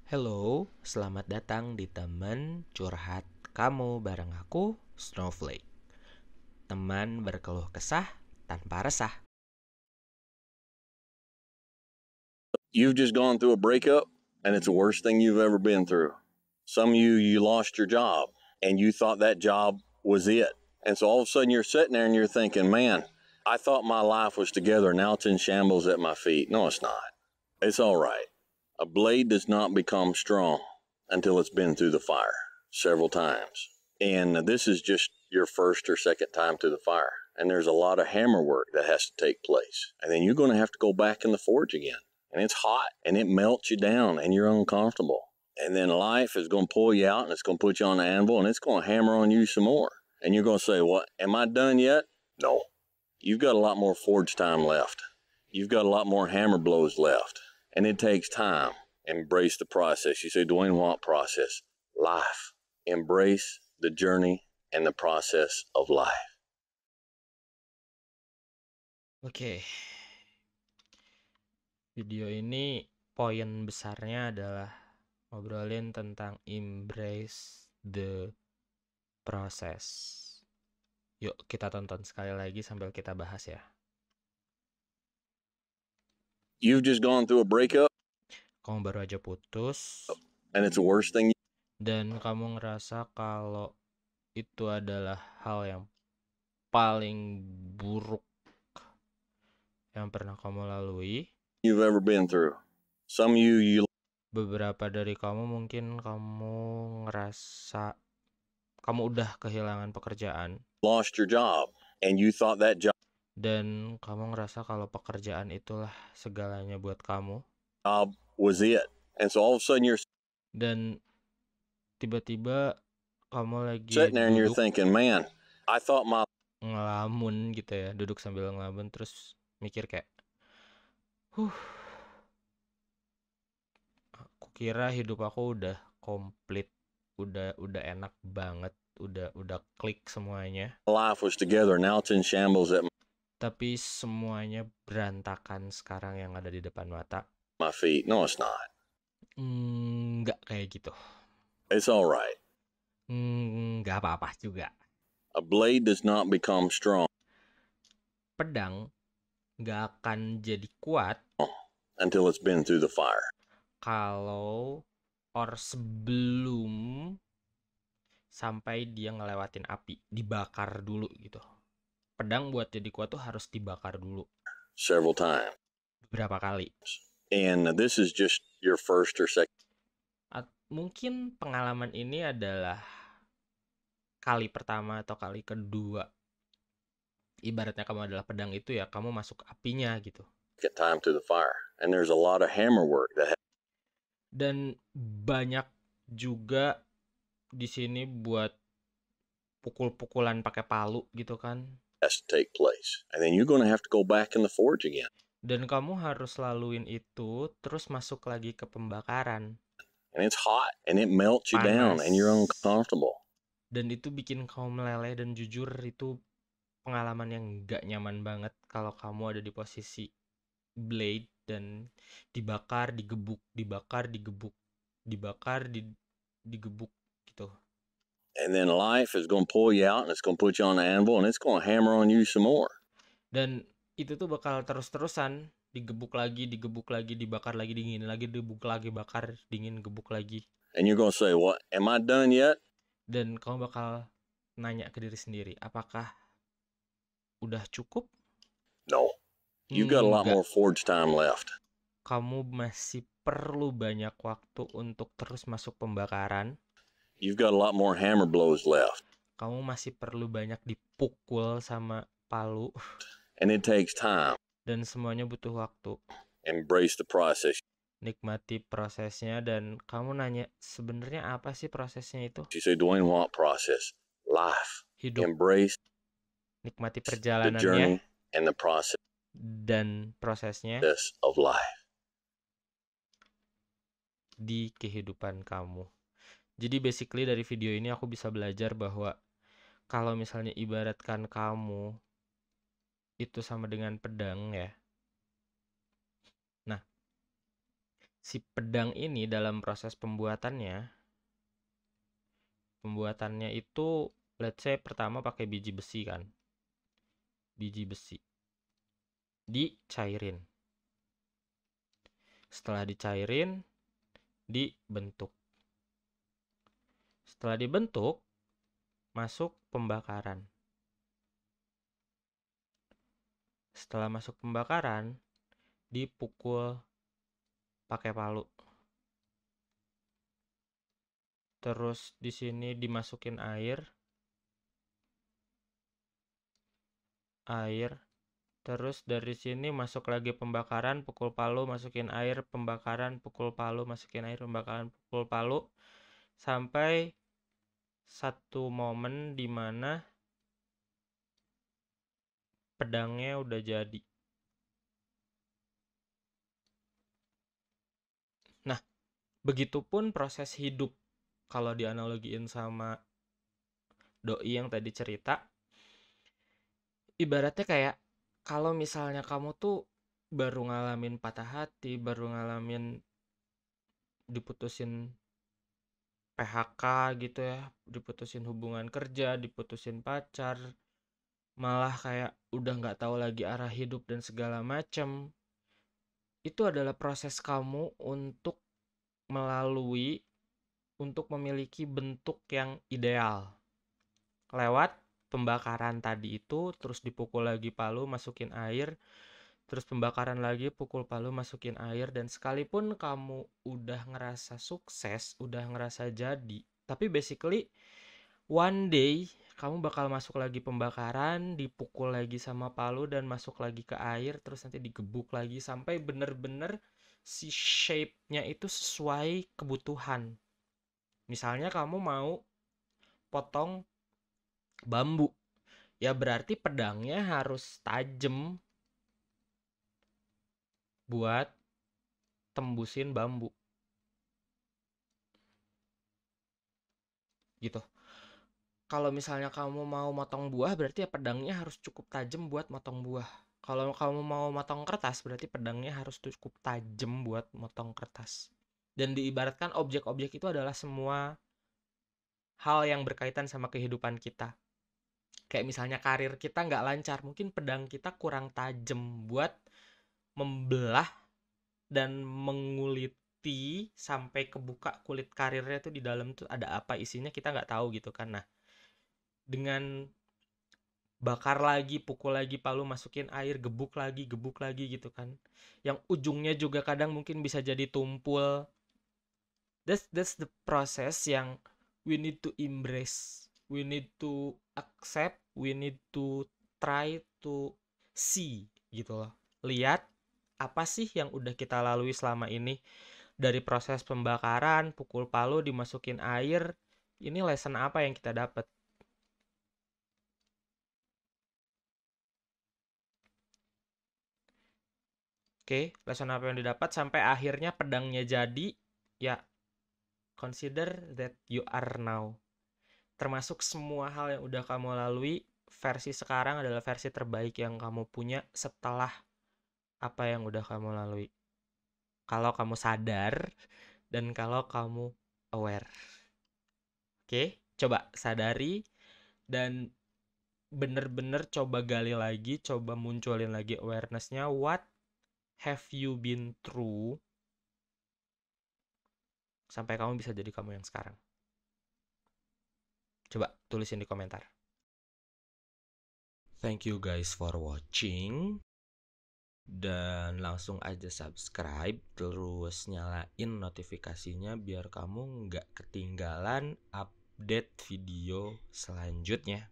Hello, selamat datang di teman curhat kamu bareng aku, Snowflake. Teman berkeluh kesah tanpa resah. You've just gone through a breakup, and it's the worst thing you've ever been through. Some of you lost your job, and you thought that job was it. And so all of a sudden you're sitting there and you're thinking, man, I thought my life was together. Now it's in shambles at my feet. No, it's not. It's all right. A blade does not become strong until it's been through the fire several times. And this is just your first or second time through the fire. And there's a lot of hammer work that has to take place. And then you're going to have to go back in the forge again. And it's hot and it melts you down and you're uncomfortable. And then life is going to pull you out and it's going to put you on the anvil and it's going to hammer on you some more. And you're going to say, what, am I done yet? No. You've got a lot more forge time left. You've got a lot more hammer blows left. And it takes time. Embrace the process. You say, Dwayne, what process? Life. Embrace the journey and the process of life. Oke, video ini poin besarnya adalah ngobrolin tentang embrace the process. Yuk kita tonton sekali lagi sambil kita bahas ya. You've just gone through a breakup, Kamu baru aja putus and it's the worst thing. dan kamu ngerasa kalau itu adalah hal yang paling buruk yang pernah kamu lalui. You've ever been through. Some of you Beberapa dari kamu mungkin kamu ngerasa kamu udah kehilangan pekerjaan lost your job, and you thought that dan kamu ngerasa kalau pekerjaan itulah segalanya buat kamu. job was it. And so all of a sudden you're Dan tiba-tiba kamu lagi sitting there and you're duduk thinking, man, I thought my ngelamun gitu ya, duduk sambil ngelamun terus mikir kayak, aku kira hidup aku udah komplit, udah enak banget, udah klik semuanya. life was together. Now it's in shambles at Tapi semuanya berantakan sekarang yang ada di depan mata. my feet. No, it's not. Nggak kayak gitu. It's all right. Nggak apa-apa juga. A blade does not become strong Pedang nggak akan jadi kuat until it's been through the fire. kalau sebelum sampai dia ngelewatin api, dibakar dulu gitu. Pedang buat jadi kuat tuh harus dibakar dulu Several times. beberapa kali. And this is just your first or second. Mungkin pengalaman ini adalah kali pertama atau kali kedua. Ibaratnya kamu adalah pedang itu ya, kamu masuk apinya gitu. Time to the fire. And there's a lot of hammer work that Dan banyak juga di sini buat pukul-pukulan pakai palu gitu kan. has to take place. And then you're going to have to go back in the forge again. Dan kamu harus laluin itu terus masuk lagi ke pembakaran. And it's hot and it melts you down and you're uncomfortable. Dan itu bikin kamu meleleh, dan jujur itu pengalaman yang gak nyaman banget kalau kamu ada di posisi blade dan dibakar, digebuk, dibakar, digebuk, dibakar, digebuk gitu. And then life is going to pull you out and it's going to put you on the anvil and it's going to hammer on you some more. Dan itu tuh bakal terus-terusan, digebuk lagi, dibakar lagi, dingin lagi, digebuk lagi, bakar, dingin, gebuk lagi. And you're going to say, what, am I done yet? Dan kamu bakal nanya ke diri sendiri, apakah udah cukup? No. You've got a lot more forge time left. Kamu masih perlu banyak waktu untuk terus masuk pembakaran. You've got a lot more hammer blows left. Kamu masih perlu banyak dipukul sama palu. And it takes time. Dan semuanya butuh waktu. Embrace the process. Nikmati prosesnya. Dan kamu nanya, sebenarnya apa sih prosesnya itu? You say, Dwayne, what process? Life. Hidup. Embrace Nikmati the perjalanannya journey and the process dan prosesnya of life. di kehidupan kamu. Jadi basically dari video ini aku bisa belajar bahwa kalau misalnya ibaratkan kamu itu sama dengan pedang ya. Nah, si pedang ini dalam proses pembuatannya itu let's say pertama pakai biji besi kan. Biji besi dicairin. Setelah dicairin, dibentuk. Setelah dibentuk, masuk pembakaran. Setelah masuk pembakaran, dipukul pakai palu. Terus di sini dimasukin air. Terus dari sini masuk lagi pembakaran, pukul palu, masukin air, pembakaran, pukul palu, masukin air, pembakaran, pukul palu. Sampai satu momen di mana pedangnya udah jadi. Nah, begitupun proses hidup. Kalau dianalogiin sama doi yang tadi cerita, ibaratnya kayak kalau misalnya kamu tuh baru ngalamin patah hati, baru ngalamin diputusin PHK gitu ya, diputusin hubungan kerja, diputusin pacar, malah kayak udah nggak tahu lagi arah hidup dan segala macem. Itu adalah proses kamu untuk memiliki bentuk yang ideal. Lewat pembakaran tadi itu, terus dipukul lagi palu, masukin air, terus pembakaran lagi, pukul palu, masukin air, dan sekalipun kamu udah ngerasa sukses, udah ngerasa jadi, tapi basically one day kamu bakal masuk lagi pembakaran, dipukul lagi sama palu, dan masuk lagi ke air, terus nanti digebuk lagi sampai bener-bener si shape-nya itu sesuai kebutuhan. Misalnya kamu mau potong bambu, ya berarti pedangnya harus tajam buat tembusin bambu. Gitu. Kalau misalnya kamu mau motong buah, berarti ya pedangnya harus cukup tajam buat motong buah. Kalau kamu mau motong kertas, berarti pedangnya harus cukup tajam buat motong kertas. Dan diibaratkan objek-objek itu adalah semua hal yang berkaitan sama kehidupan kita. Kayak misalnya karir kita nggak lancar, mungkin pedang kita kurang tajam buat membelah dan menguliti sampai kebuka kulit karirnya tuh di dalam tuh ada apa isinya, kita nggak tahu gitu kan. Nah, dengan bakar lagi, pukul lagi palu, masukin air, gebuk lagi gitu kan, yang ujungnya juga kadang mungkin bisa jadi tumpul. That's the process yang we need to embrace, we need to accept, we need to try to see gitu loh. Lihat apa sih yang udah kita lalui selama ini, dari proses pembakaran, pukul palu, dimasukin air, ini lesson apa yang kita dapat. Oke, lesson apa yang didapat sampai akhirnya pedangnya jadi, ya consider that you are now. Termasuk semua hal yang udah kamu lalui, versi sekarang adalah versi terbaik yang kamu punya setelah apa yang udah kamu lalui. Kalau kamu sadar dan kalau kamu aware. Oke, coba sadari dan bener-bener coba gali lagi, coba munculin lagi awareness-nya. What have you been through sampai kamu bisa jadi kamu yang sekarang? Coba tulisin di komentar. Thank you guys for watching. Dan langsung aja subscribe, terus nyalain notifikasinya biar kamu nggak ketinggalan update video selanjutnya.